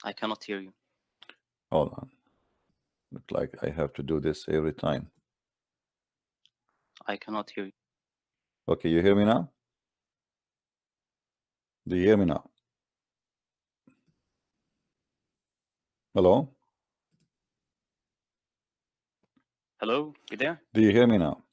I cannot hear you. Hold on. Look like I have to do this every time. I cannot hear you. Okay, you hear me now? Do you hear me now? Hello? Hello, you there? Do you hear me now?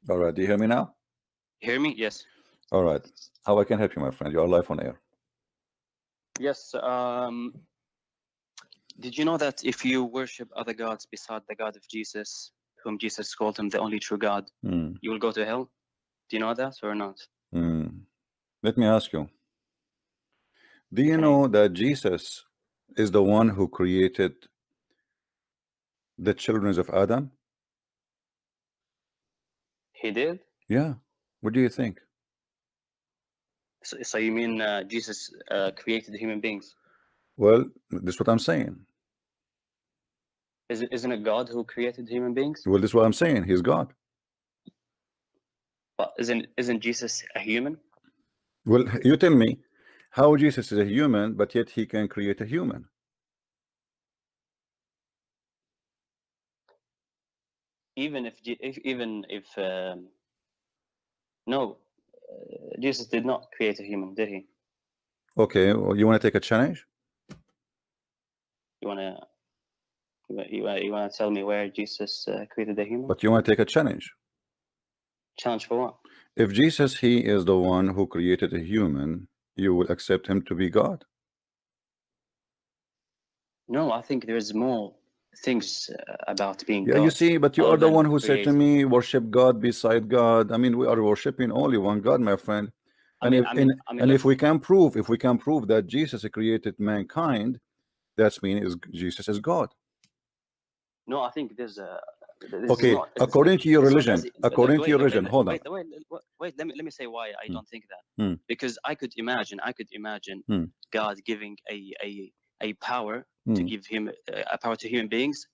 All right, do you hear me now? Hear me? Yes. All right. How I can help you, my friend? You are live on air. Yes. Did you know that if you worship other gods beside the God of Jesus, whom Jesus called him the only true God, you will go to hell? Do you know that or not? Let me ask you. Do you Okay. know that Jesus is the one who created the children of Adam? He did? Yeah. What do you think? So you mean Jesus created human beings? Well, this is what I'm saying. Isn't it God who created human beings? Well, this is what I'm saying. He's God. But isn't Jesus a human? Well, you tell me how Jesus is a human, but yet he can create a human. Even if no, Jesus did not create a human, did he? Okay, well, you want to take a challenge? You wanna tell me where Jesus created a human? But you want to take a challenge. Challenge for what? If Jesus, he is the one who created a human, you will accept him to be God. No, I think there's more things about being Yeah, God. you see, but you other are the than one who said to creating. me, worship God beside God. I mean, we are worshiping only one God, my friend. And if we can prove, that Jesus created mankind, that means Jesus is God. No, I think there's a. This is Okay, not. according to your religion, hold on. Wait. Let me say why I don't think that. Hmm. Because I could imagine God giving a power to give him a power to human beings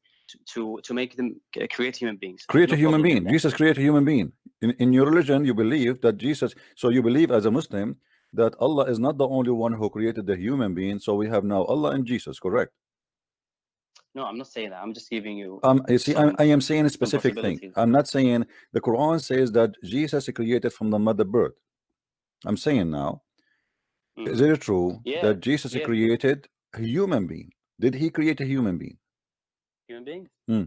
to make them create human beings. Create a human being. Jesus created a human being. In your religion, you believe that Jesus. So you believe as a Muslim that Allah is not the only one who created the human being. So we have now Allah and Jesus, correct? No, I'm not saying that. I'm just giving you. You see, I am saying a specific thing. I'm not saying the Quran says that Jesus created from the mother birth. I'm saying now, is it true that Jesus created a human being? Did he create a human being? Human being? Hmm.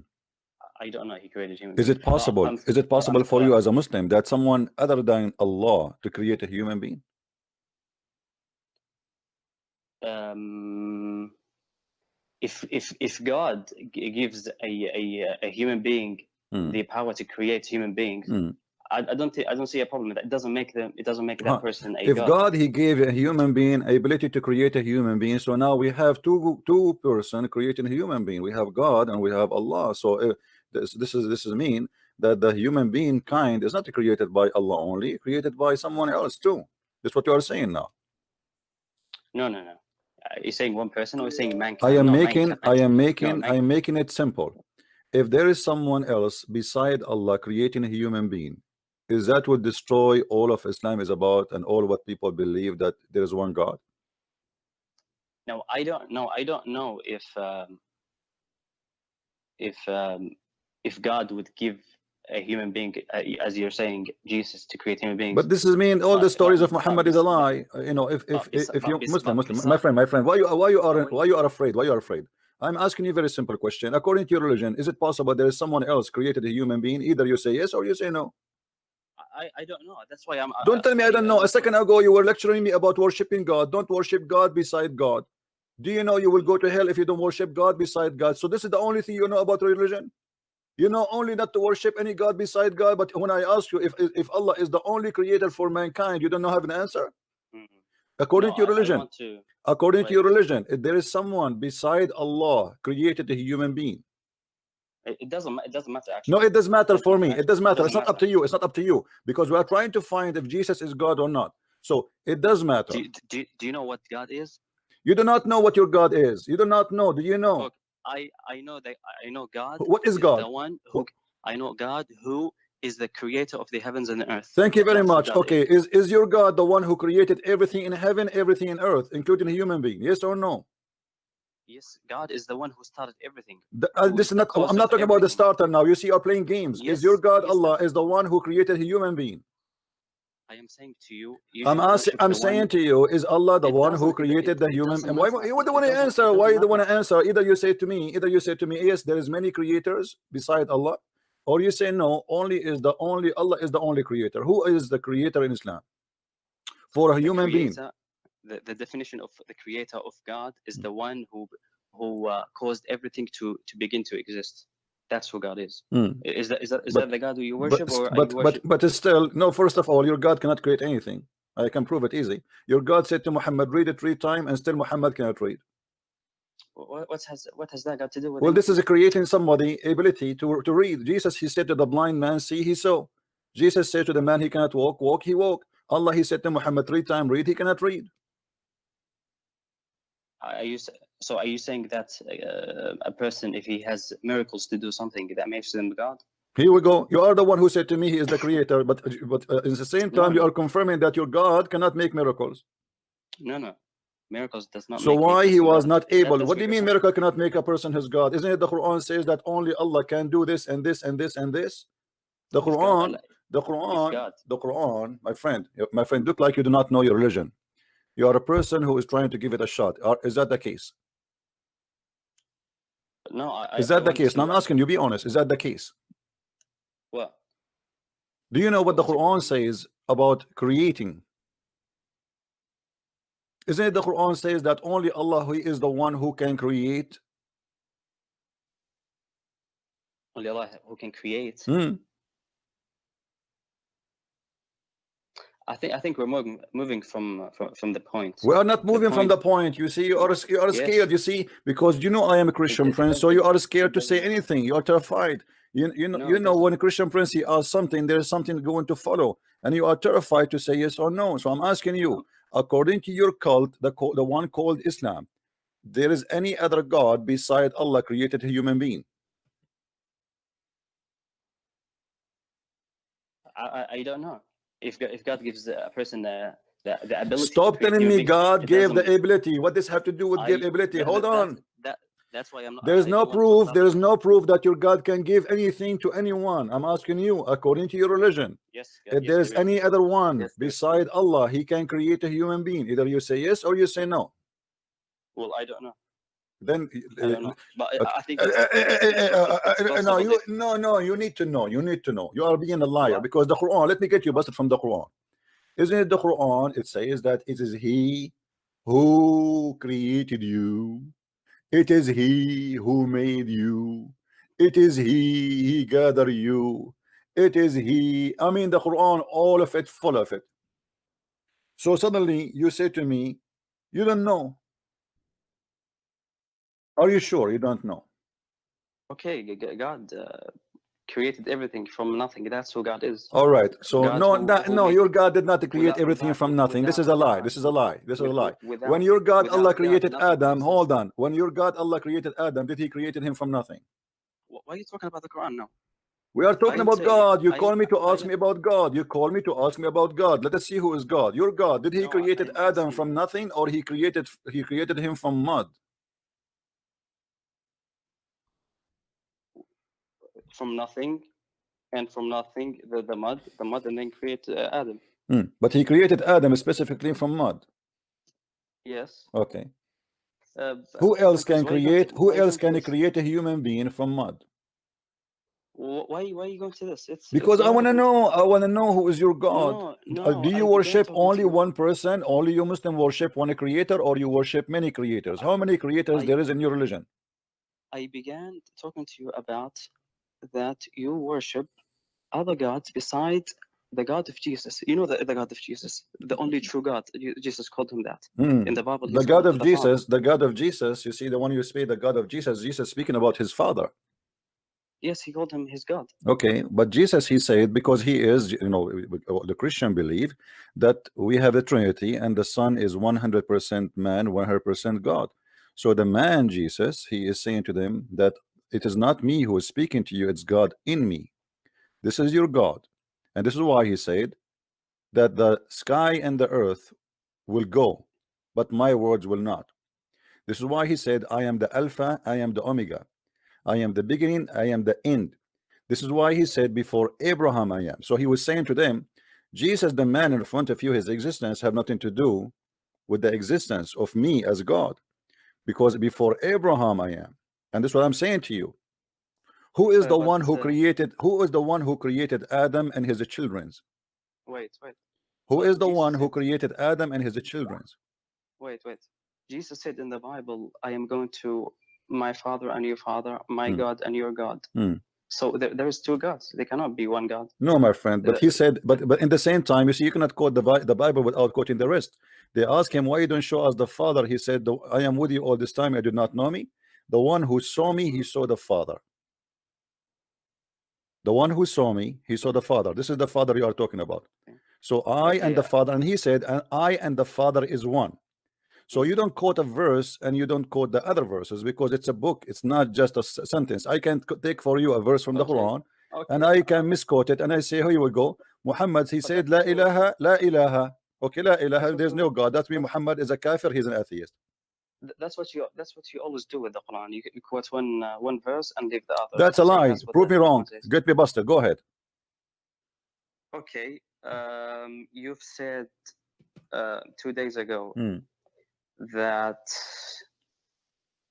I don't know. He created human Is beings. it possible? Is it possible for you as a Muslim that someone other than Allah to create a human being? If God gives a human being the power to create human beings, I don't see a problem with that. It doesn't make that person a if God. God he gave a human being ability to create a human being, so now we have two person creating a human being. We have God and we have Allah. So this is mean that the human being kind is not created by Allah only, created by someone else too. That's what you are saying now. No. You're saying one person, or you're saying mankind? I am making it simple. If there is someone else beside Allah creating a human being, is that would destroy all of Islam is about and all what people believe that there is one God? No, I don't know. I don't know if God would give a human being, as you're saying, Jesus to create human beings. But this is mean all the stories of Muhammad is a lie. You know, if you Muslim, my friend, why you are afraid? Why you are afraid? I'm asking you a very simple question. According to your religion, is it possible there is someone else created a human being? Either you say yes or you say no. I don't know. That's why I'm. Don't tell me I don't know. A second ago you were lecturing me about worshiping God. Don't worship God beside God. Do you know you will go to hell if you don't worship God beside God? So this is the only thing you know about religion. You know only not to worship any God beside God. But when I ask you if Allah is the only creator for mankind, you don't know have an answer. According to your religion, if there is someone beside Allah created a human being. It doesn't matter actually. No, it does matter for me. It does matter. It's not up to you. It's not up to you because we are trying to find if Jesus is God or not. So it does matter. Do you know what God is? You do not know what your God is. You do not know. Do you know? Look, I know that I know God. What is God? The one who I know God who is the creator of the heavens and the earth. Thank you very much. Okay, is. is your God the one who created everything in heaven, everything in earth, including a human being? Yes or no? Yes, God is the one who started everything. This is not. I'm not talking about the starter now. You see, you're playing games. Yes, is your God yes, Allah is the one who created a human being? I am saying to you, I'm saying to you, is Allah the one who created the human? And why you don't want to answer? Why you don't want to answer? Either you say to me, yes, there is many creators beside Allah, or you say no, Allah is the only creator. Who is the creator in Islam for a human being? The definition of the creator of God is the one who caused everything to begin to exist. That's who God is. Is that the God who you worship, but still no. First of all, your God cannot create anything. I can prove it easy. Your God said to Muhammad, read it 3 times, and still Muhammad cannot read. What has that got to do with? Well, this is creating somebody ability to read. Jesus, he said to the blind man, see, he saw. Jesus said to the man, he cannot walk, he walked. Allah, he said to Muhammad 3 times, read, he cannot read. Are you saying that a person, if he has miracles to do something, that makes him God? Here we go. You are the one who said to me he is the creator, but at the same time you are confirming that your God cannot make miracles. No, miracles does not. So why he was not able? What do you mean miracle cannot make a person his God? Isn't it the Quran says that only Allah can do this and this and this and this? The Quran, my friend, look like you do not know your religion. You are a person who is trying to give it a shot. Is that the case? No, is that the case? Now I'm asking you, be honest. Is that the case? What? Do you know what the Quran says about creating? Isn't it the Quran says that only Allah who is the one who can create? Only Allah who can create. I think we're moving from the point. We are not moving from the point. You see, you are scared. You see, because you know I am a Christian prince, so you are scared to say anything. You are terrified. You know when a Christian prince he asks something, there is something going to follow, and you are terrified to say yes or no. So I'm asking you, according to your cult, the one called Islam, there is any other God beside Allah created a human being? I don't know. If God gives a person the ability. Stop telling me God gave the ability. What does this have to do with give ability? Hold on. That's why I'm not. There is no proof. There is no proof that your God can give anything to anyone. I'm asking you, according to your religion, if there is any other one beside Allah, he can create a human being. Either you say yes or you say no. Well, I don't know. Then I don't know. But I think no, you need to know. You need to know. You are being a liar because the Quran. Let me get you busted from the Quran. Isn't it the Quran? It says that it is He who created you. It is He who made you. It is He gathered you. It is He. I mean, the Quran, all of it, full of it. So suddenly you say to me, you don't know. Are you sure you don't know? Okay, God created everything from nothing. That's who God is. All right. So no, your God did not create everything from nothing. This is a lie. This is a lie. This is a lie. When your God Allah created Adam, hold on. When your God Allah created Adam, did He created him from nothing? Why are you talking about the Quran now? We are talking about God. You call me to ask me about God. You call me to ask me about God. Let us see who is God. Your God, did He created Adam from nothing, or He created him from mud? From nothing, and from nothing the mud, and then create Adam. But He created Adam specifically from mud. Yes. Okay. Who else can create? Who else can create a human being from mud? Why are you going to this? Because I want to know. I want to know who is your God. No, do you worship only one person? Only you Muslim worship one creator, or you worship many creators? How many creators there is in your religion? I began talking to you about that you worship other gods besides the God of Jesus. You know the God of Jesus, the only true God. Jesus called him that in the Bible. The God of Jesus, the God of Jesus. You see, the one you say, the God of Jesus. Jesus speaking about his Father. Yes, he called him his God. Okay, but Jesus, he said, because he is, the Christian believe that we have a Trinity and the Son is 100% man, 100% God. So the man Jesus, he is saying to them that it is not me who is speaking to you, it's God in me. This is your God. And this is why he said that the sky and the earth will go, but my words will not. This is why he said, I am the Alpha, I am the Omega. I am the beginning, I am the end. This is why he said, before Abraham I am. So he was saying to them, Jesus, the man in front of you, his existence have nothing to do with the existence of me as God, because before Abraham I am. And this is what I'm saying to you. Who is the But one who created Adam and his children? wait. Who But is the Jesus one who said, created Adam and his children? wait. Jesus said in the Bible, I am going to my father and your father, my Hmm. God and your God. Hmm. So there is two gods. They cannot be one God. No, my friend, but Uh, he said, but in the same time, you see, you cannot quote the Bible without quoting the rest. They asked him, why you don't show us the Father? He said, I am with you all this time, you did not know me. The one who saw me, he saw the Father. The one who saw me, he saw the Father. This is the Father you are talking about. So I and okay, the Father, and he said, and I and the Father is one. So you don't quote a verse and you don't quote the other verses, because it's a book. It's not just a sentence. I can take for you a verse from the okay, Quran and okay. I can misquote it and I say, here you will go. Muhammad, he But said, that's La what you ilaha, la ilaha. Okay, la ilaha, that's what there's no you God. That means that's Muhammad is a kafir, he's an atheist. that's what you always do with the Quran. You quote one verse and leave the others, That's a saying lie. that's what Prove me the Quran wrong. says. Get me busted. Go ahead. Okay. You've said 2 days ago Hmm. that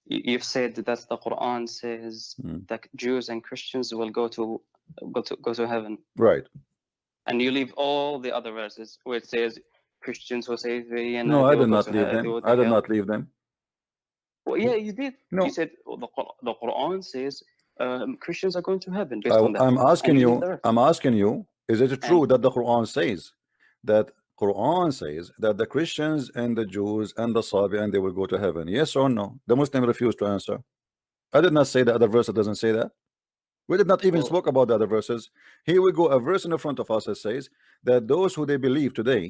you've said that the Quran says Hmm. that Jews and Christians will go to heaven, Right. and you leave all the other verses where it says Christians will say No, I they will did go not to leave they them. will I to did hell. not leave them. Well, yeah, you did. You No. said the Quran says Christians are going to heaven based on that, I'm and asking you leave the you, rest. is it And true that the Quran says that the Christians and the Jews and the Sabi and they will go to heaven? Yes or no? The Muslim refused to answer. I did not say the other verse that doesn't say that. We did not even well, spoke about the other verses. Here we go, a verse in the front of us that says that those who they believe today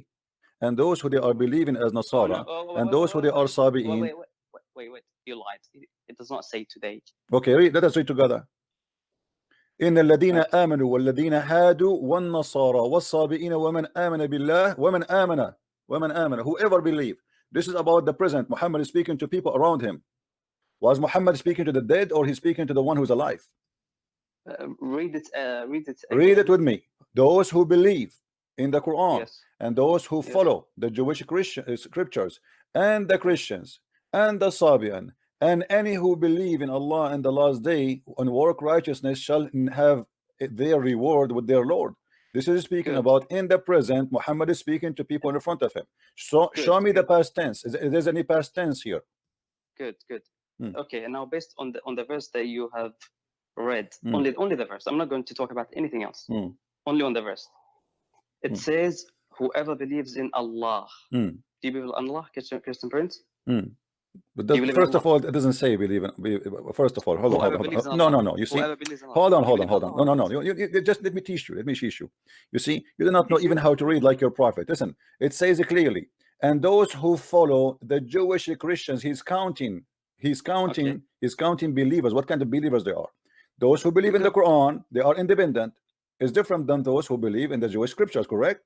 and those who they are believing as oh no, Nasara and those who they are wait, Sabi'in. wait, you lied. It does not say today. Okay, let us read together. إن الذين Right. آمنوا والذين هادوا والنصارى والصابئين ومن آمن بالله ومن آمن whoever believe. This is about the present. Muhammad is speaking to people around him. Was Muhammad speaking to the dead or he's speaking to the one who's alive? Read it. Read it Read it again. with me. Those who believe in the Quran Yes. and those who Yes. follow the Jewish Christian scriptures and the Christians and the Sabian and any who believe in Allah and the last day and work righteousness shall have their reward with their Lord. This is speaking Good. about in the present. Muhammad is speaking to people in front of him. So Good. show me the Good. past tense. Is there any past tense here? Good. Good. Hmm. Okay. And now, based on the verse that you have read, Hmm. only the verse. I'm not going to talk about anything else. Hmm. Only on the verse. It Hmm. says, "Whoever believes in Allah." Hmm. Do you believe in Allah, Christian Prince? Hmm. But Do you believe in first of Allah? all, it doesn't say believe in. First of all, Whoever believes in No, Allah. no, no. You see, Whoever believes in Allah. Do you believe in hold on. Allah No, or no, not? no. You just let me teach you. Let me teach you. You see, you do not know Teach even you? how to read like your prophet. Listen, it says it clearly. And those who follow the Jewish Christians, he's counting. Okay. He's counting believers. What kind of believers they are? Those who believe in the Good. Quran, they are independent. Is different than those who believe in the Jewish scriptures. Correct?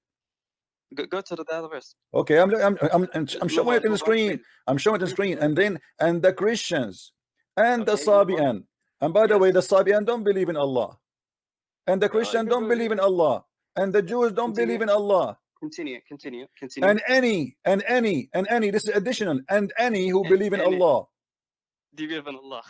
Go to the other verse. Okay, I'm showing it in the Move on to screen. read it. I'm showing it in the screen, and then and the Christians and the Okay, move on. Sabian. And by the way, Yes. the Sabian don't believe in Allah, and the Christian don't believe in Allah, and the Jews don't Continue. believe in Allah. Continue. And any. This is additional. And any who believe in Any. Allah. Do you believe in Allah?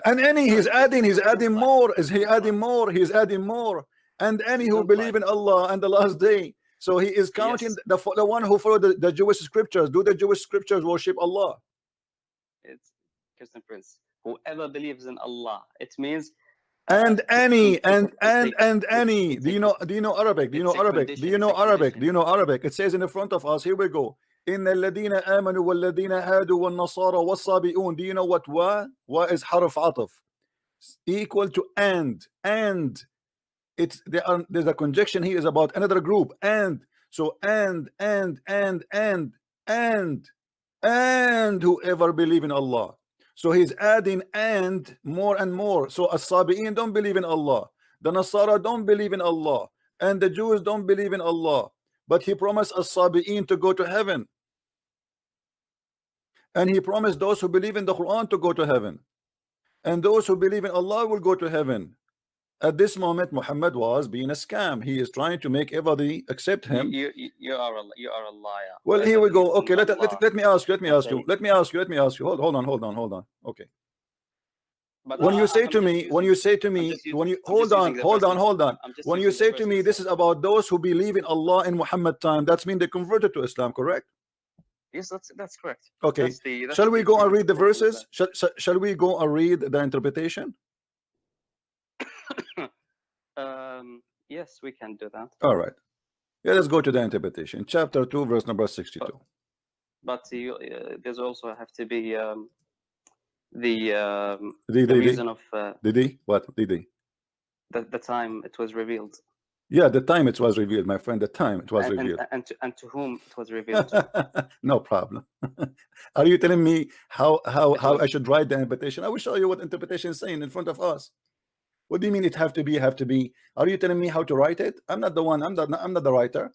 And any, No, he's it doesn't adding lie. more. Is It he doesn't lie. adding more? He's adding more. And any It who doesn't lie. believe in Allah and the last day. So he is counting Yes. the one who follow the Jewish scriptures. Do the Jewish scriptures worship Allah? It's Christian Prince. Whoever believes in Allah, it means And any and any. it's a Do you know Arabic? Do you know Arabic? Do condition. you It's know a Arabic? Do condition. you know Arabic? It says in the front of us. Here we go. إن الذين آمنوا والذين هادوا والنصارى والصابئون. Do you know what wa? Wa is حرف عطف equal to and. It's there's a conjunction here is about another group and so and and whoever believe in Allah. So he's adding and more. So as-Sabi'in don't believe in Allah. The Nasara don't believe in Allah. And the Jews don't believe in Allah. But he promised as-Sabi'in to go to heaven. And he promised those who believe in the Quran to go to heaven. And those who believe in Allah will go to heaven. At this moment, Muhammad was being a scam. He is trying to make everybody accept him. You are a liar. Well, here we go. Okay, let me ask you. Okay. Let me ask you. Hold on. Okay. But When you say to I'm me, just when you say to me, using- when you I'm hold just on, using the hold on, verses. hold on. I'm just When you using the say to me, verses. this is about those who believe in Allah in Muhammad time, that's mean they converted to Islam, correct? Yes, that's correct. Okay. That's Shall we the go and read the interpretation of verses? Shall we go and read the interpretation? that. Yes, we can do that. All right. Yeah, let's go to the interpretation. Chapter 2, verse number 62. But there's also have to be the reason of what the time it was revealed. Yeah, the time it was revealed, my friend. The time it was revealed. And to whom it was revealed to. No problem. Are you telling me how I should write the interpretation? I will show you what interpretation is saying in front of us. What do you mean it have to be? Are you telling me how to write it? I'm not the one. I'm not the writer.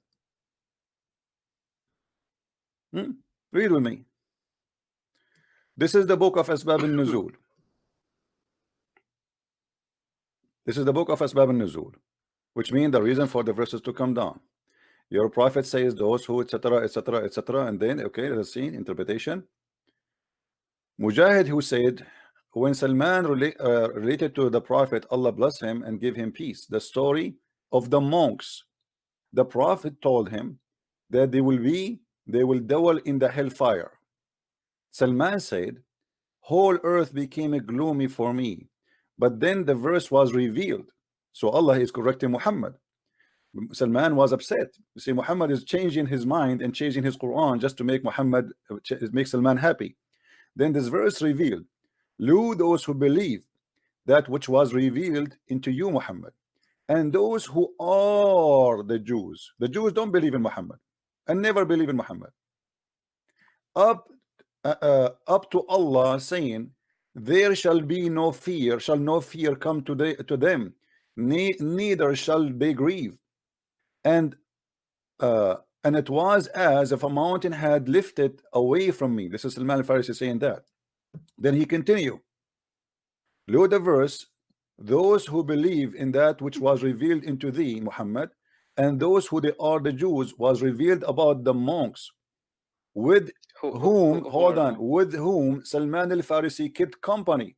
Read with me. This is the book of Asbab al-Nuzul. This is the book of Asbab al-Nuzul, which means the reason for the verses to come down. Your prophet says those who etc etc etc, and then okay, let's see interpretation. Mujahid, who said when Salman related to the prophet, Allah bless him and give him peace, the story of the monks, the prophet told him that they will dwell in the hellfire. Salman said, whole earth became gloomy for me, but then the verse was revealed. So Allah is correcting Muhammad. Salman was upset. You see, Muhammad is changing his mind and changing his Quran just to make Salman happy. Then this verse revealed, Lu those who believe that which was revealed into you, Muhammad, and those who are the Jews. The Jews don't believe in Muhammad and never believe in Muhammad. Up to Allah saying, there shall no fear come to them, neither shall they grieve. And it was as if a mountain had lifted away from me. This is Salman al-Farisi saying that. Then he continued, look the verse, those who believe in that which was revealed into thee, Muhammad, and those who they are the Jews was revealed about the monks, with whom Salman al-Farisi kept company.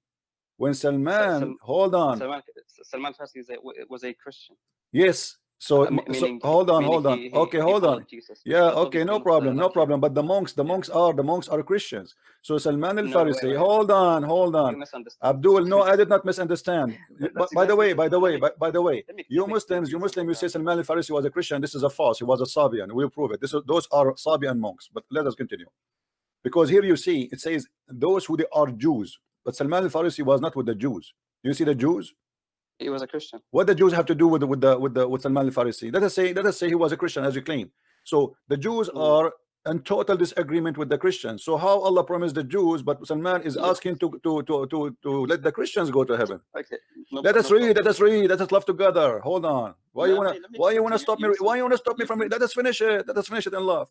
When Salman, Salman al-Farisi was a Christian. Yes. So, hold on. Okay, hold on. Yeah, okay, no problem. But the monks are Christians. So Salman al-Farisi, hold on. Abdul, no, I did not misunderstand. By the way, you Muslims, you say Salman al-Farisi was a Christian. This is a false. He was a Sabian. We'll prove it. Those are Sabian monks. But let us continue. Because here you see, it says those who they are Jews. But Salman al-Farisi was not with the Jews. Do you see the Jews? He was a Christian. What the Jews have to do with Salman al-Farisi? Let us say he was a Christian, as you claim. So the Jews are in total disagreement with the Christians. So how Allah promised the Jews, but Salman is asking to let the Christians go to heaven? Okay. Let us read. Let us love together. Hold on. Why you wanna stop me? Why you wanna stop me from it? Let us finish it. And love.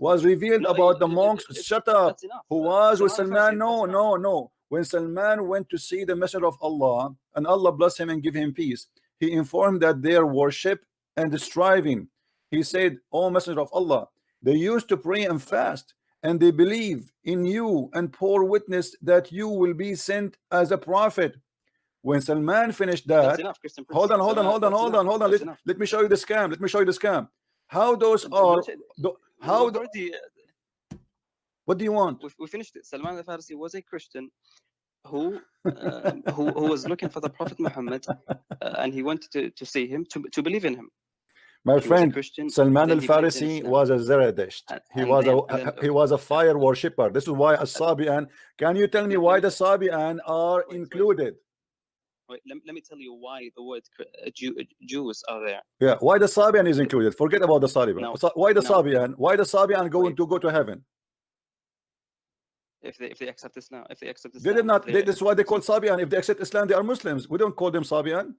Was revealed about the monks. Shut up. Who was with Salman? No. When Salman went to see the Messenger of Allah, and Allah bless him and give him peace, he informed that their worship and striving. He said, O Messenger of Allah, they used to pray and fast, and they believe in you and bore witness that you will be sent as a prophet. When Salman finished that, hold on. Let me show you the scam. How those are? How? What do you want? We finished it. Salman al-Farisi was a Christian who was looking for the Prophet Muhammad, and he wanted to see him, to believe in him. My friend, Salman al-Farisi was a Zaradisht. He was a fire worshipper. This is why as-Sabi'an. Can you tell me why the Sabi'an are included? Wait, let me tell you why the word Jews are there. Yeah, why the Sabi'an is included. Forget about the Sabi'an. Why the Sabi'an? Why the Sabi'an going to go to heaven? if they accept Islam, if they accept They did Islam, not. they're That's why they call Muslims. Sabian. If they accept Islam, they are Muslims. We don't call them Sabian.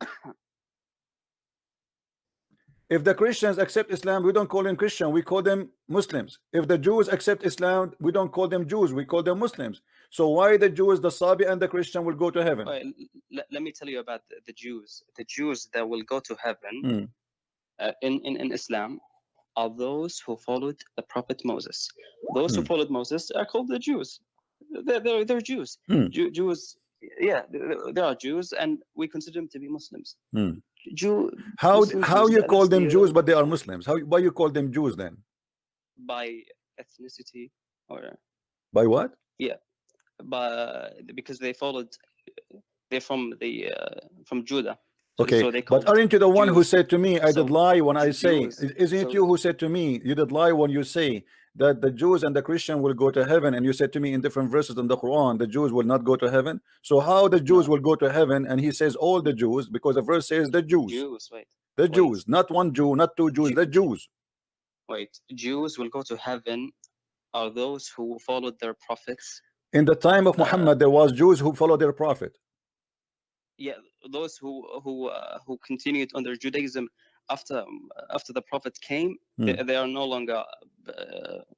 If the Christians accept Islam, we don't call them Christian. We call them Muslims. If the Jews accept Islam, we don't call them Jews. We call them Muslims. So why the Jews, the Sabi, and the Christian will go to heaven? Well, let me tell you about the Jews. The Jews that will go to heaven Hmm. in Islam are those who followed the Prophet Moses. Those who followed Moses are called the Jews. They're Jews. Hmm. Jews, yeah, they are Jews, and we consider them to be Muslims. Hmm. Jew How Muslim how Jews. you call That's them Jews, the but they are Muslims? How why you call them Jews then? by ethnicity or By what? yeah, because they followed. They're from Judah. Okay, So they but called aren't you the one who Jews. said to me, I did So lie when I say, Jews. isn't it So you who said to me, you did lie when you say that the Jews and the Christian will go to heaven, and you said to me in different verses in the Quran, the Jews will not go to heaven. So how the Jews no, will go to heaven? And he says all the Jews, because the verse says the Jews, Jews. the Wait, Jews, not one Jew, not two Jews, Ju- the Jews. wait. Jews will go to heaven are those who followed their prophets. In the time of Uh, Muhammad, there was Jews who followed their prophet. yeah, those who continued under Judaism after the prophet came, they are no longer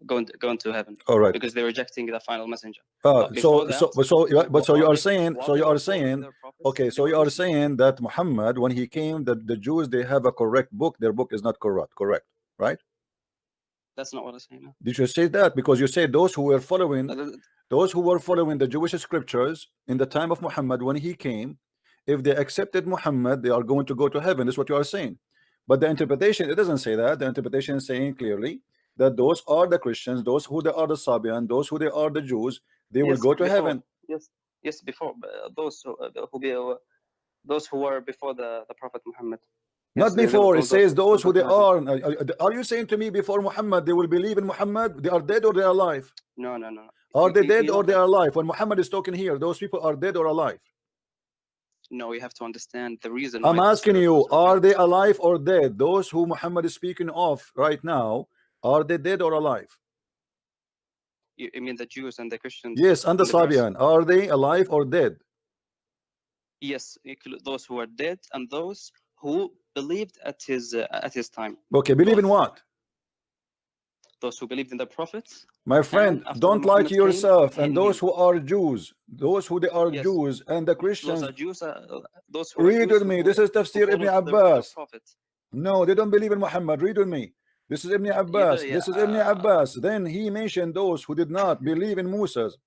going to heaven All right. because they're rejecting the final messenger. But before So that, so you while are they saying, while they were following their prophets, okay, they so were you are Muslims. saying that Muhammad, when he came, that the Jews, they have a correct book, their book is not correct, right? That's not what I'm saying. No. Did you say that? Because you said those who were following, Uh, the Jewish scriptures in the time of Muhammad when he came, if they accepted Muhammad, they are going to go to heaven. That's what you are saying. But the interpretation, it doesn't say that. The interpretation is saying clearly that those are the Christians, those who they are the Sabian, those who they are the Jews, they will Yes, go to before. heaven. Yes, before those who were before the Prophet Muhammad. Yes, Not they were before. It called those says who those go who to they heaven. are. Are you saying to me before Muhammad they will believe in Muhammad? They are dead or they are alive? No. Are they dead You or know they that. are alive? When Muhammad is talking here, those people are dead or alive? No, you have to understand the reason I'm why asking those you, are are dead. they alive or dead? Those who Muhammad is speaking of right now, are they dead or alive? You mean the Jews and the Christians Yes, and the in the verse? Sabian, are they alive or dead? Yes, include those who are dead and those who believed at his time. Okay, believe in Both. what? Those who believed in the prophets, My and friend, after the don't lie to Muhammad came, yourself. And those who are Jews, those who they are yes, Jews, and the those Christians, are Jews. Those who are read Jews with me. This is who Tafsir Ibn followed the Abbas. prophet. No, they don't believe in Muhammad. Read with me. This is Ibn Either Abbas. yeah, This is Ibn Abbas. Then he mentioned those who did not believe in Moses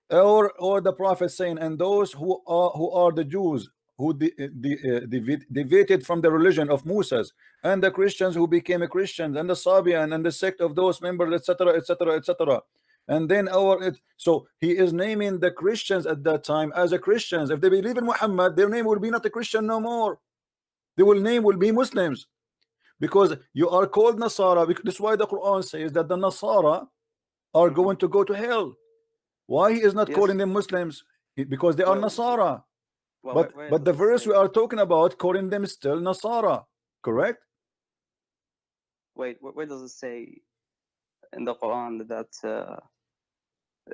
or the prophet, saying, and those who are the Jews who deviated from the religion of Moses, and the Christians who became a Christians, and the Sabian and the sect of those members, etc., etc., etc. And then so he is naming the Christians at that time as a Christians. If they believe in Muhammad, their name will be not a Christian no more. Their name will be Muslims, because you are called Nasara. That's why the Quran says that the Nasara are going to go to hell. Why he is not calling yes. them Muslims? Because they are Well, Nasara. where But does the it verse we say? are talking about calling them still Nasara, correct? Wait, where does it say in the Quran that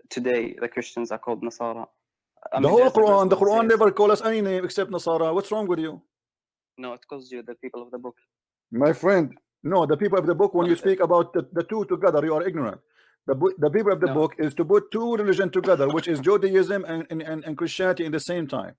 today the Christians are called Nasara? I The mean, whole there's a verse Quran, where the it Quran says, never call us any name except Nasara. What's wrong with you? no, it calls you the people of the book. My friend, no, the people of the book, when But you speak about the two together, you are ignorant. The people of the no, book is to put two religions together, which is Judaism and Christianity in the same time.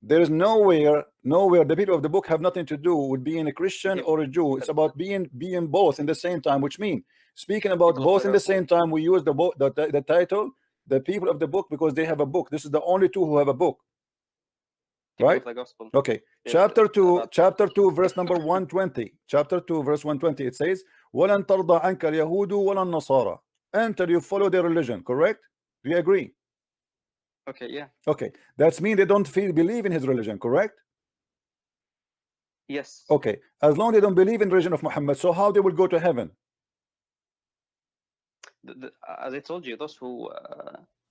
There is nowhere the people of the book have nothing to do with being a Christian okay, or a Jew. It's but about being both in the same time, which means speaking people about of both the in the gospel, same time. We use the title, the people of the book, because they have a book. This is the only two who have a book, people of right? the gospel. Okay, Yeah, about chapter 2, verse number 120. Chapter 2, verse 120. It says, "وَلَن تَرْضَى عَنْكَ الْيَهُودُ وَلَا النَّصَارَى," until you follow their religion. Correct? Do you agree? okay, yeah, Okay, that's mean they don't believe in his religion. Correct? yes. Okay, as long as they don't believe in religion of Muhammad, so how they will go to heaven? As I told you, those who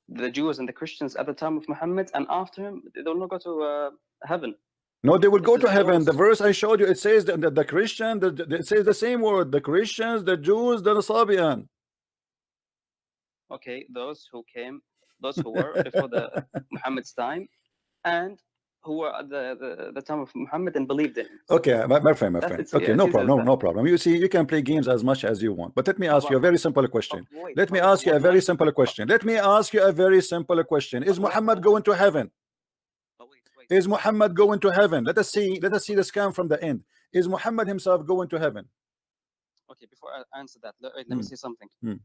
the Jews and the Christians at the time of Muhammad and after him, they will not go to heaven. No, they will It go to is heaven. The those. verse I showed you, it says that the Christian, it says the same word, the Christians, the Jews, the Sabian. Okay, those who were before the Muhammad's time, and who were at the time of Muhammad and believed in him. Okay, my friend, It's okay, it's no easy as problem, that. no problem. You see, you can play games as much as you want, but let me ask you a very simple question. Wait, Let me Farid, ask you a why very do simple question. Let me ask you a very simple question. Is Muhammad going to heaven? wait. Is Muhammad going to heaven? Let us see the scam from the end. Is Muhammad himself going to heaven? Okay, before I answer that, let me Hmm. say something. Hmm.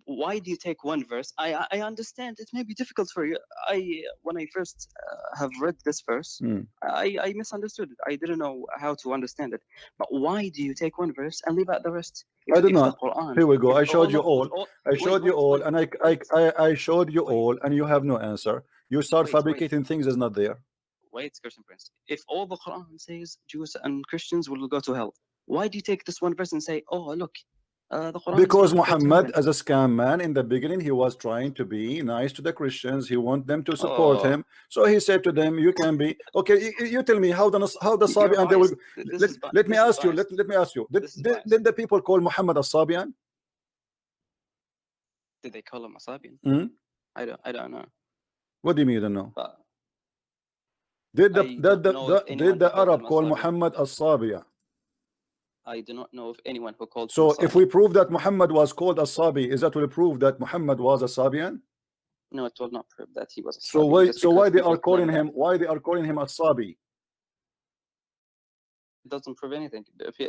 Why do you take one verse? I understand it may be difficult for you. When I first have read this verse, Hmm. I misunderstood it. I didn't know how to understand it. But why do you take one verse and leave out the rest? I did If the not. Quran, Here we go. if I showed you all, all. I showed you all, and I showed you all, and you have no answer. You start fabricating things is not there. Wait, Christian Prince. If all the Quran says Jews and Christians will go to hell, why do you take this one verse and say, "Oh, look, the Quran Because says go to Muhammad, heaven"? as a scam man in the beginning, he was trying to be nice to the Christians. He want them to support Oh, him. So he said to them, "You can be okay." You tell me how the you're Sabian they will. biased. Let me This is ask you. biased. Let me ask you. This is biased. Did the people call Muhammad a Sabian? Did they call him a Sabian? Hmm? I don't know. What do you mean you don't know? But Did I don't know if anyone who the called Arab him a call Sabian. Muhammad a Sabiya? I do not know of anyone who called him So if we Sabian. prove that Muhammad was called a Sabi, is that will prove that Muhammad was a Sabian? No, it will not prove that he was a So Sabian. Just because why they people are calling claim that. him? Why they are calling him a Sabi? It doesn't prove anything.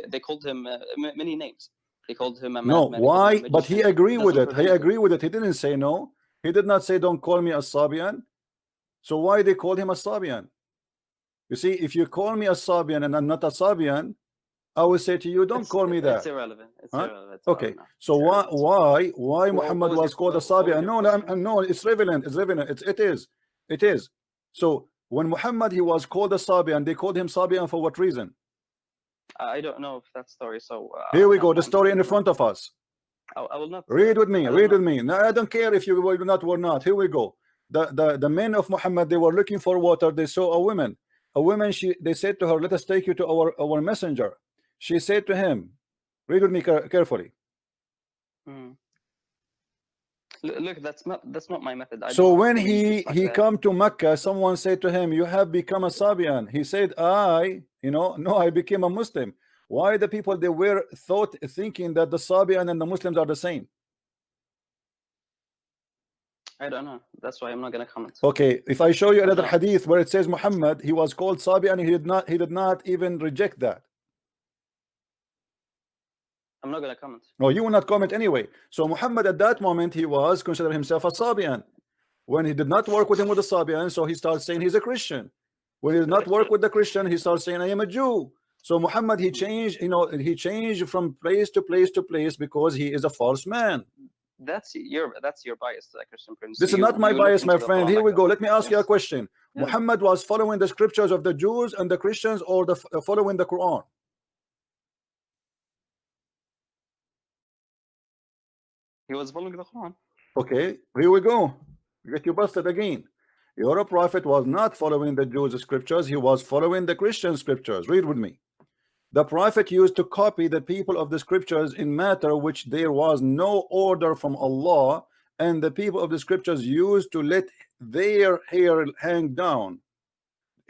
They called him many names. They called him a No, madman. They called him a why? But he magician. agree It with doesn't it. prove He anything. agree with it. He didn't say no. He did not say don't call me a Sabian. So why they called him a Sabian? You see, if you call me a Sabian and I'm not a Sabian, I will say to you, don't call me It's that. irrelevant. It's Huh? irrelevant. Okay. No, So it's irrelevant. why Muhammad was called a What was Sabian? your No, question? no, it's relevant. It's relevant. It is. It is. So when Muhammad he was called a Sabian, they called him Sabian for what reason? I don't know if that story. So Here we I go. The won't. story in front of us. I will not. Read with me. I don't Read with know. me. No, I don't care if you will not or not. Here we go. The men of Muhammad, they were looking for water. They saw a woman. A woman. They said to her, "Let us take you to our messenger." She said to him, "Read with me carefully." Hmm. Look, that's not my method. I do So not when read books like he that. come to Mecca, someone said to him, "You have become a Sabian." He said, no, I became a Muslim." Why the people they were thinking that the Sabian and the Muslims are the same? I don't know. That's why I'm not gonna comment. Okay, if I show you another No, hadith where it says Muhammad, he was called Sabian, he did not even reject that. I'm not gonna comment. No, you will not comment anyway. So Muhammad at that moment he was considered himself a Sabian. When he did not work with him with the Sabian, so he starts saying he's a Christian. When he did not work with the Christian, he starts saying I am a Jew. So Muhammad he changed, he changed from place to place to place because he is a false man. That's your bias, Christian Prince. This is not my You look bias, my into the friend. Quran Here like we that. go. Let me ask you a Yes. question. Yes. Muhammad was following the scriptures of the Jews and the Christians, or following the Quran? He was following the Quran. Okay, here we go. Get you busted again. Your prophet was not following the Jews' scriptures, he was following the Christian scriptures. Read with me. The prophet used to copy the people of the scriptures in matter which there was no order from Allah, and the people of the scriptures used to let their hair hang down,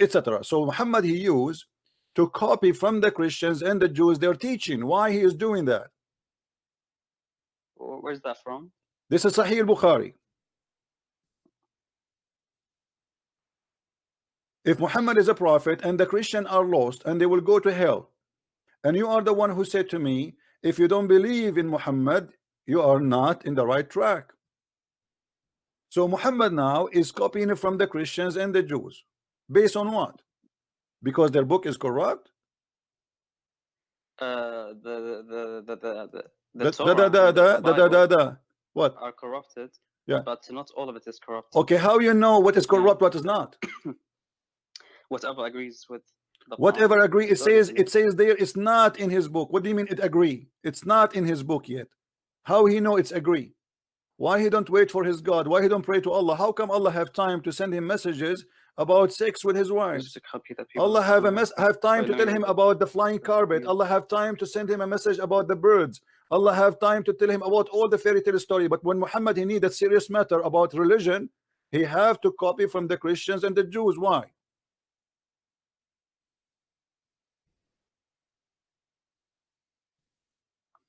etc. So Muhammad he used to copy from the Christians and the Jews their teaching. Why he is doing that? Where's that from? This is Sahih al-Bukhari. If Muhammad is a prophet and the Christians are lost and they will go to hell, and you are the one who said to me, if you don't believe in Muhammad, you are not in the right track. So Muhammad now is copying from the Christians and the Jews. Based on what? Because their book is corrupt? The Torah and the Bible What? are corrupted, Yeah. but not all of it is corrupt. Okay, how you know what is corrupt, what is not? Whatever agrees with the Whatever Quran agree, is good. it says there it's not in his book. What do you mean it agree? It's not in his book yet. How he know it's agree? Why he don't wait for his God? Why he don't pray to Allah? How come Allah have time to send him messages about sex with his wives? Allah have time to tell him about the flying carpet. Allah have time to send him a message about the birds. Allah have time to tell him about all the fairy tale story. But when Muhammad he need a serious matter about religion, he have to copy from the Christians and the Jews. Why?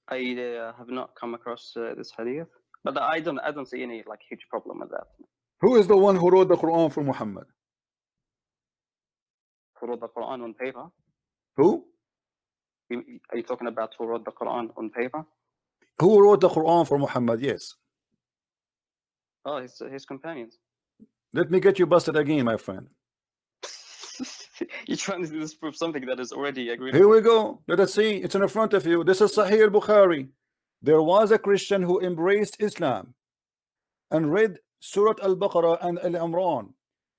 I have not come across this hadith, but I don't see any like huge problem with that. Who is the one who wrote the Quran for Muhammad? Who wrote the Quran on paper? Who? Are you talking about who wrote the Quran on paper? Who wrote the Quran for Muhammad? Yes. Oh, his companions. Let me get you busted again, my friend. You're trying to disprove something that is already agreed. Here we go. Let us see. It's in front of you. This is Sahih al-Bukhari. There was a Christian who embraced Islam and read Surah Al-Baqarah and Al-Imran.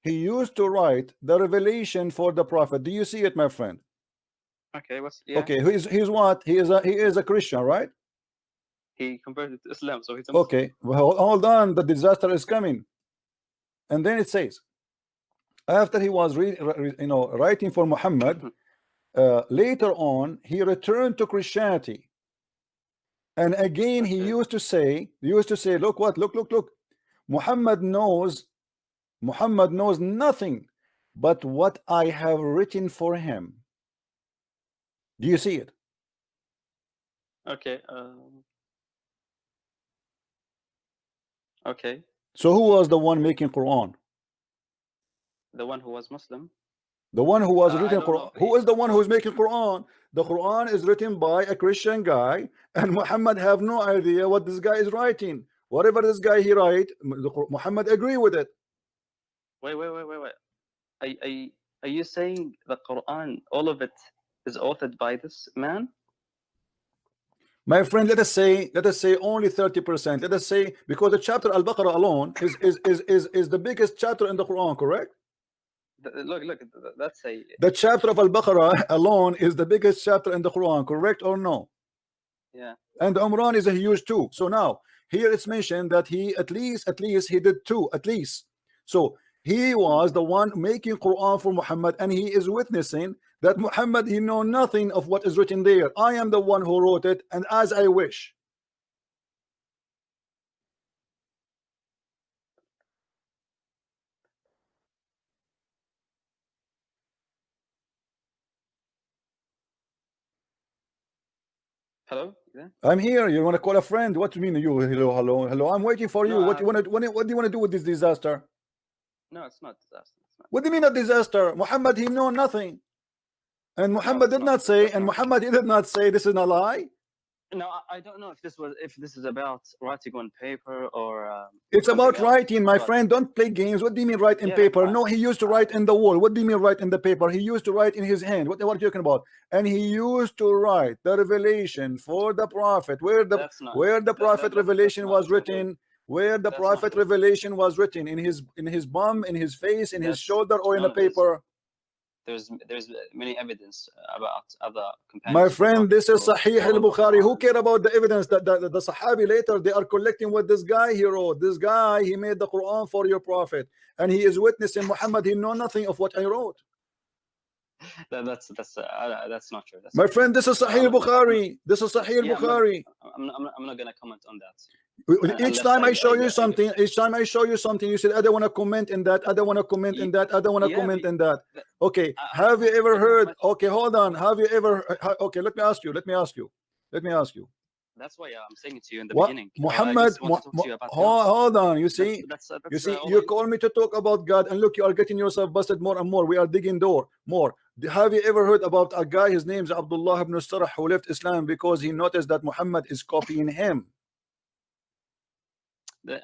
He used to write the revelation for the Prophet. Do you see it, my friend? Okay, okay. He's what? He is a Christian, right? He converted to Islam, so he's a Muslim. Okay. Well, hold on. The disaster is coming. And then it says, after he was writing for Muhammad, later on he returned to Christianity, and again he used to say, look what, look, Muhammad knows nothing but what I have written for him. Do you see it? Okay. Okay. So who was the one making Quran? The one who was Muslim. The one who was written Quran. Who is the one who is making Quran? The Quran is written by a Christian guy, and Muhammad have no idea what this guy is writing. Whatever this guy he write, Muhammad agree with it. Wait. Are you saying the Quran, all of it, is authored by this man? My friend, let us say only 30%. Let us say, because the chapter Al-Baqarah alone is the biggest chapter in the Quran, correct? Look, let's say the chapter of Al-Baqarah alone is the biggest chapter in the Quran, correct or no? Yeah. And Umran is a huge too. So now here it's mentioned that he at least he did two, at least. So he was the one making Quran for Muhammad, and he is witnessing that Muhammad he know nothing of what is written there. I am the one who wrote it, and as I wish. Hello? Yeah? I'm here. You want to call a friend? What do you mean? You hello? I'm waiting for you. What do you want to? What do you want to do with this disaster? No, it's not disaster. What do you mean a disaster? Muhammad he know nothing, and Muhammad did not say. And Muhammad he did not say this is a lie. No, I don't know if this is about writing on paper or. It's about writing, my friend. Don't play games. What do you mean write in paper? No, he used to write in the wall. What do you mean write in the paper? He used to write in his hand. What are you talking about? And he used to write the revelation for the prophet. Where the prophet revelation was written? Where the prophet revelation was written? In his bum, in his face, in his shoulder, or in a paper? There's many evidence about other companions. My friend, this is Sahih al-Bukhari. Who care about the evidence that the Sahabi later they are collecting what this guy he wrote? This guy he made the Quran for your prophet, and he is witnessing Muhammad. He know nothing of what I wrote. That's not true. My friend, this is Sahih al-Bukhari. This is Sahih al-Bukhari. I'm not gonna comment on that. Each time I show you something, you said I don't want to comment in that. I don't want to comment in that. I don't want to comment in that. Okay, have you ever heard? Okay, hold on. Have you ever? Okay, let me ask you. That's why I'm saying it to you in the beginning. Muhammad, hold on. You see, you call me to talk about God, and look, you are getting yourself busted more and more. We are digging more. Have you ever heard about a guy? His name is Abdullah ibn Sarh, who left Islam because he noticed that Muhammad is copying him.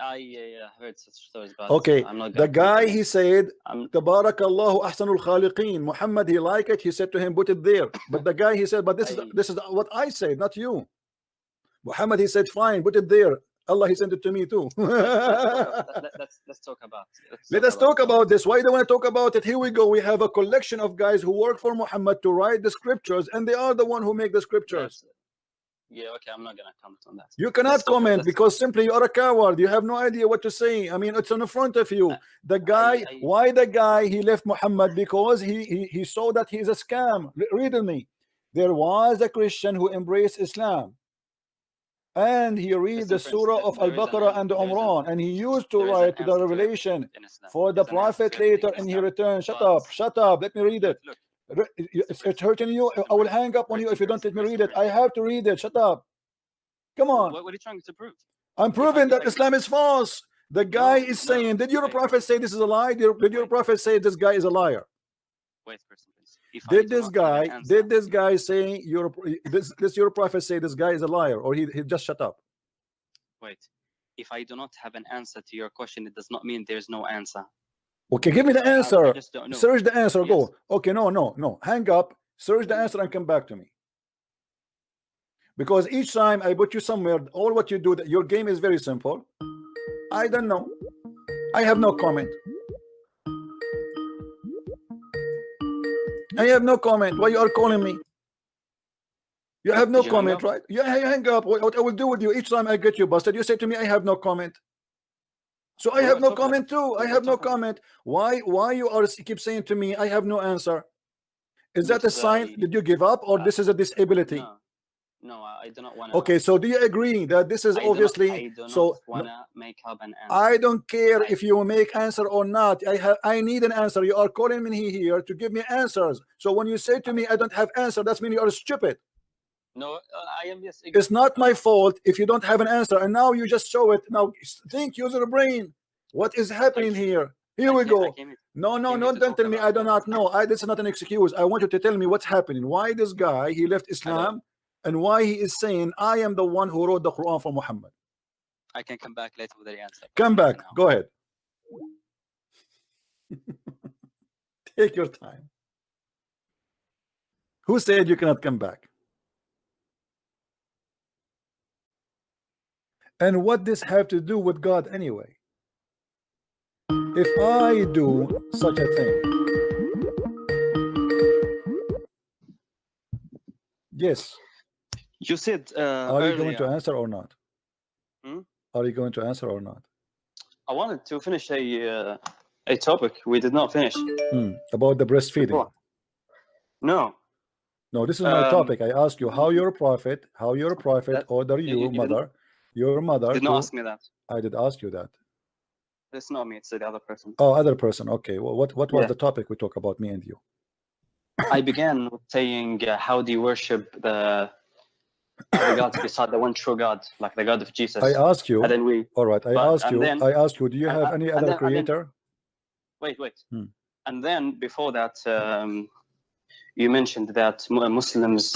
I heard such stories about okay the guy he said Tabarakallahu ahsanul khaliqeen. Muhammad he liked it, he said to him put it there, but the guy he said but this is what I said, not you. Muhammad he said fine, put it there. Allah he sent it to me too. let's talk about let us talk about this. Why do you want to talk about it? Here we go. We have a collection of guys who work for Muhammad to write the scriptures, and they are the one who make the scriptures. Yeah, okay, I'm not gonna comment on that. You cannot comment because simply you are a coward. You have no idea what to say. I mean, it's in front of you. The guy, why the guy he left Muhammad? Because he saw that he is a scam. Read me. There was a Christian who embraced Islam and he read Listen, the Prince, surah of there is Al-Baqarah and Umran, and he used to there is an write to the answer to revelation everything in Islam. for the There's an answer to prophet everything later, in and he Islam. returned. Shut But up, shut up, let me read it. look, It's Prince, hurting you. listen, I will Prince, hang up on you if you don't Prince, let me read listen, it. I have to read it. Shut up. Come on. What are you trying to prove? I'm proving if that I Islam is false. The guy No, is no, saying, did your okay, prophet say this is a lie? Did your wait, prophet say this guy is a liar? wait, Prince. If I Did do this not have an guy, answer, did this guy say this your prophet say this guy is a liar, or he just shut up? wait, if I do not have an answer to your question, it does not mean there's no answer. Okay, give me the I answer. just don't know. Search the answer. Yes. Go. Okay, no. Hang up. Search the answer and come back to me. Because each time I put you somewhere, all what you do, that your game is very simple. I don't know. I have no comment. I have no comment. Why you are calling me? You have no Did you hang comment, up? right? Yeah, hang up. What I will do with you each time I get you busted, you say to me, I have no comment. So I We have were no talking comment too. we I were have no talking comment. Why you are keep saying to me, I have no answer? Is that a because sign? Did you give up, or this is a disability? no, I do not want to. Okay, so do you agree that this is obviously I do not so? want to make up an answer. I don't care if you make answer or not. I need an answer. You are calling me here to give me answers. So when you say to me I don't have answer, that means you are stupid. No, I am yes. It's not my fault if you don't have an answer, and now you just show it. Now think, use your brain. What is happening here? Here we go. No, don't tell me I do not know. This is not an excuse. I want you to tell me what's happening. Why this guy he left Islam, and why he is saying I am the one who wrote the Quran for Muhammad. I can come back later with the answer. Come back. Go ahead. Take your time. Who said you cannot come back? And what this have to do with God anyway? If I do such a thing, yes. You said are you going to answer or not? Hmm? Are you going to answer or not? I wanted to finish a topic we did not finish. About the breastfeeding. Before. No, this is my topic. I ask you how your prophet order you mother, your mother. Did not ask me that. I did ask you that. It's not me. It's the other person. Oh, other person. Okay. Well, what was the topic we talk about, me and you? I began with saying, how do you worship the gods beside the one true God, like the God of Jesus? I asked you. And then we. All right. I asked you. Do you have any other creator? Wait. And then before that, you mentioned that Muslims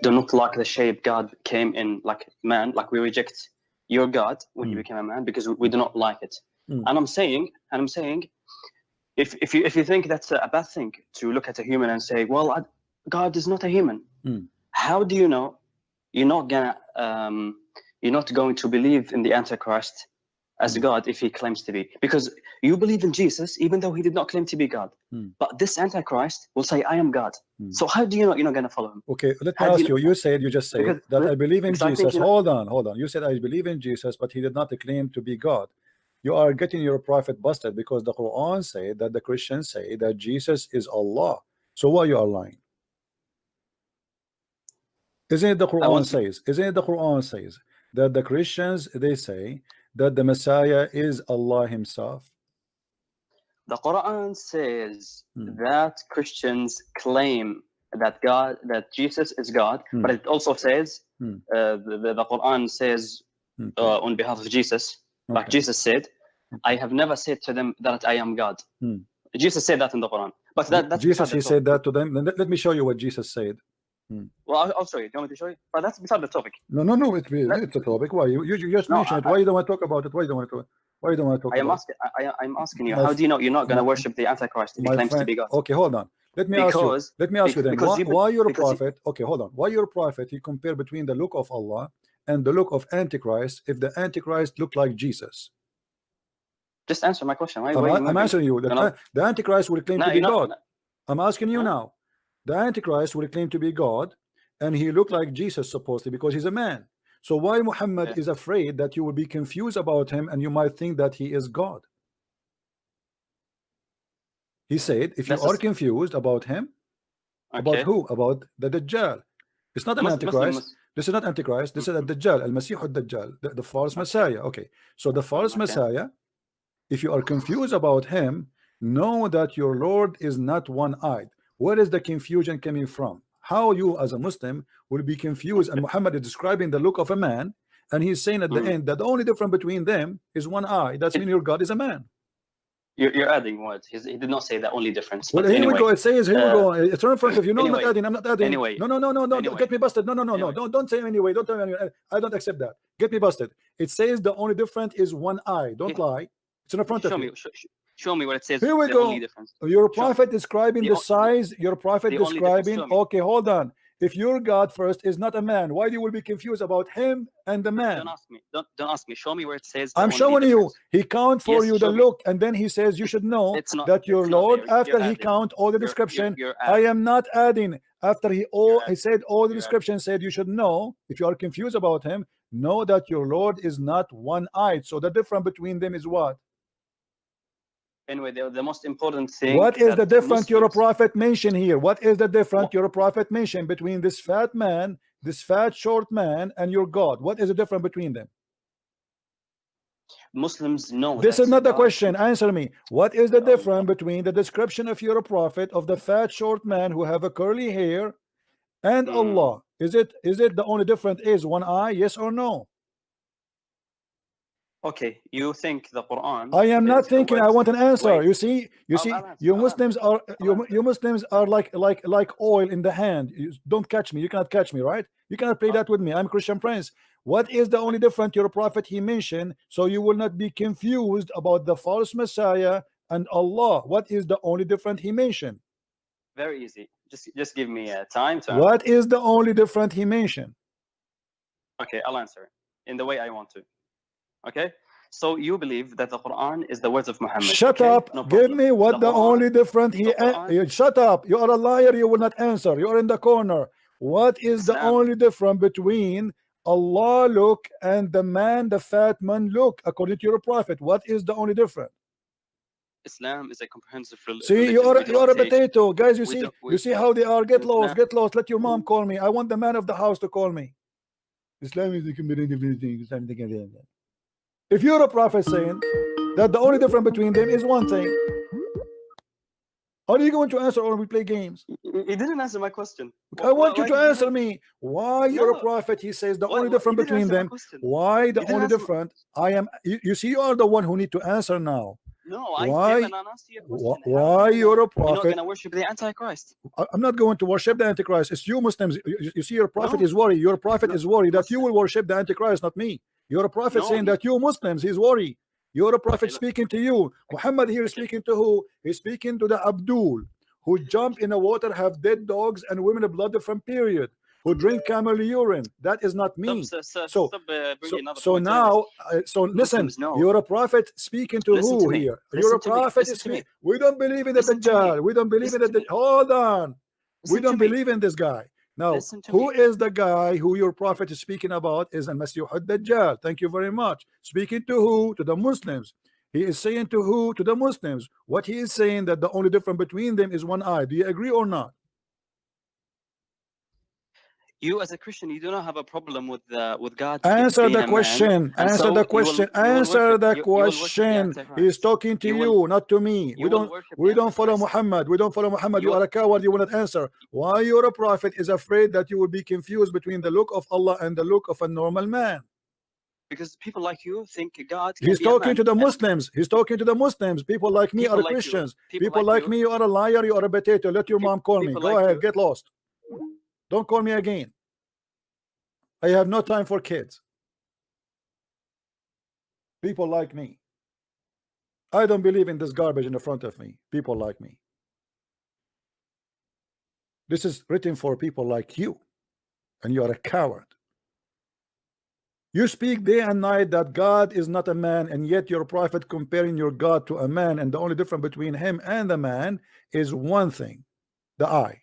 do not like the shape God came in, like man. Like we reject your God when you became a man because we do not like it. And I'm saying, if you think that's a bad thing to look at a human and say, well, God is not a human. How do you know you're not going to believe in the Antichrist as God if he claims to be? Because you believe in Jesus even though he did not claim to be God. But this Antichrist will say, I am God. So how do you know you're not going to follow him? Okay, let me ask you. You just said that I believe in Jesus. Hold on. You said I believe in Jesus, but he did not claim to be God. You are getting your prophet busted because the Quran say that the Christians say that Jesus is Allah. So why you are lying? Isn't it the Quran says? Isn't it the Quran says that the Christians they say that the Messiah is Allah Himself? The Quran says that Christians claim that Jesus is God, but it also says the Quran says on behalf of Jesus, like Jesus said, I have never said to them that I am God. Jesus said that in the Quran, but that's Jesus. He said that to them. Let me show you what Jesus said. Well, I'll show you. Do you want me to show you? But that's beside the topic. No. It's a topic. Why you just mentioned it? Why you don't want to talk about it? Why you don't want to? Why you don't want to talk about it? I'm asking you. How do you know you're not going to worship the Antichrist if he claims to be God? Okay, hold on. Let me ask you then. Why your prophet? Okay, hold on. Why your prophet? He compare between the look of Allah and the look of Antichrist. If the Antichrist look like Jesus, just answer my question. I'm answering you. The Antichrist will claim to be God. I'm asking you now. The Antichrist will claim to be God, and he looked like Jesus supposedly because he's a man. So why Muhammad is afraid that you will be confused about him and you might think that he is God? He said, if you are confused about him, about who? About the Dajjal. It's not an Antichrist. This is not Antichrist. This is a Dajjal, Al-Masih al-Dajjal, the false Messiah. Okay. So the false Messiah, if you are confused about him, know that your Lord is not one-eyed. Where is the confusion coming from? How you as a Muslim will be confused, and Muhammad is describing the look of a man, and he's saying at the end that the only difference between them is one eye. That's mean your God is a man. You're adding words. He did not say the only difference. Well, But here anyway, we go. It says, here we go. It's right in front of you. No, anyway, I'm not adding. I'm not adding. Anyway, no, anyway, get me busted. No, anyway. don't say anyway. Don't tell me anyway. I don't accept that. Get me busted. It says the only difference is one eye. Don't lie. It's in front of you. Show me what it says. Here we the go. Only difference. Your prophet describing the size. Your prophet describing. Okay, hold on. If your God first is not a man, why you will be confused about him and the man? Don't ask me. Don't ask me. Show me where it says. I'm showing you. He count for you the look, and then he says you should know that your Lord. After he count all the description, I am not adding. After he said all the description, said you should know. If you are confused about him, know that your Lord is not one-eyed. So the difference between them is what? Anyway, the most important thing. What is the difference your prophet mentioned here? What is the difference your prophet mentioned between this fat man, this fat short man, and your God? What is the difference between them? Muslims know. This is not the question. Answer me. What is the difference between the description of your prophet of the fat short man who have a curly hair and Allah? Is it the only difference is one eye? Yes or no? Okay, you think the Quran? I am not thinking. I want an answer. You see, you Muslims are you Muslims are like oil in the hand. You don't catch me. You cannot catch me, right? You cannot play that with me. I'm Christian Prince. What is the only difference your prophet he mentioned, so you will not be confused about the false Messiah and Allah? What is the only difference he mentioned? Very easy. Just give me time to. What is the only difference he mentioned? Okay, I'll answer in the way I want to. Okay, so you believe that the Quran is the words of Muhammad. Shut up. No, give me what the only difference he. Shut up. You are a liar. You will not answer. You are in the corner. What is the only difference between Allah look and the man, the fat man look, according to your prophet? What is the only difference? Islam is a comprehensive religion. See, you are a potato, guys. You see how they are. Get lost. Get lost. Let your mom call me. I want the man of the house to call me. Islam is a comprehensive religion. If you're a prophet saying that the only difference between them is one thing, are you going to answer or we play games? You didn't answer my question. I want you to answer me. Why you're a prophet? He says the only difference between them. Why the only difference? I am. You see, you are the one who need to answer now. No, I gave an answer. Why you're a prophet? You're not going to worship the Antichrist. I'm not going to worship the Antichrist. It's you Muslims. You see, your prophet is worried. Your prophet is worried that you will worship the Antichrist, not me. You're a prophet saying that you Muslims, he's worried. You're a prophet speaking to you. Muhammad here is speaking to who? He's speaking to the Abdul, who jump in the water, have dead dogs and women blood from period, who drink camel urine. That is not me. So now, listen, you're a prophet speaking to who here? You're a prophet speaking. We don't believe in the Dajjal. We don't believe in the Hold on. We don't believe in this guy. Now, who is the guy who your prophet is speaking about? Is Al-Masih al-Dajjal. Thank you very much. Speaking to who? To the Muslims. He is saying to who? To the Muslims. What he is saying that the only difference between them is one eye. Do you agree or not? You as a Christian, you do not have a problem with God. Answer the question. Answer the question. Answer the question. He's talking to you, not to me. We don't follow Muhammad. We don't follow Muhammad. You are a coward. You will not answer. Why you're a prophet is afraid that you will be confused between the look of Allah and the look of a normal man. Because people like you think God. He's talking to the Muslims. He's talking to the Muslims. People like me are Christians. People like me, you are a liar. You are a potato. Let your mom call me. Go ahead. Get lost. Don't call me again. I have no time for kids. People like me. I don't believe in this garbage in the front of me. People like me. This is written for people like you, and you are a coward. You speak day and night that God is not a man, and yet your prophet comparing your God to a man, and the only difference between him and the man is one thing, the eye.